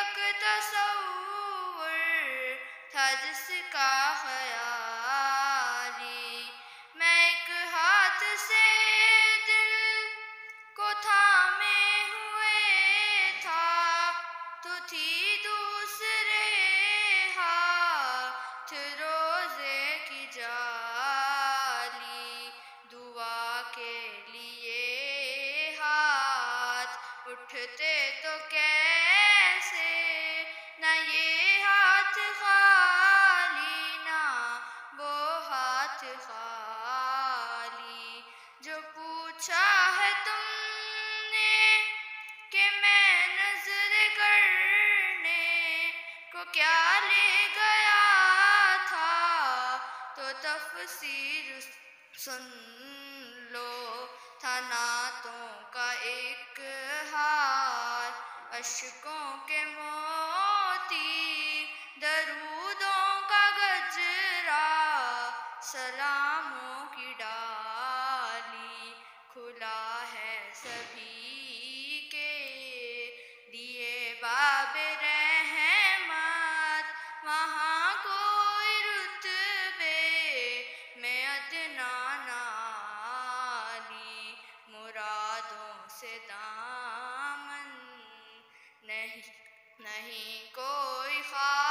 تک تصور تھا جس کا خیالی، میں ایک ہاتھ سے دل کو تھامے ہوئے تھا، تو تھی دوسرے ہاتھ روزے کی جالی، دعا کے لیے ہاتھ اٹھتے تو کیسے، نہ یہ ہاتھ خالی نہ وہ ہاتھ خالی، جو پوچھا ہے تم نے کہ میں نظر کرنے کو کیا لے گیا تھا، تو تفسیر سن لو، تھا نعتوں کا ایک ہار، اشکوں کے موتی، درودوں کا گجرا، سلاموں کی ڈالی، کھلا ہے سبھی کے لیے باب رحمت، وہاں کوئی رتبے میں ادنا نہ عالی، مرادوں سے دامن نہیں کوئی خالی،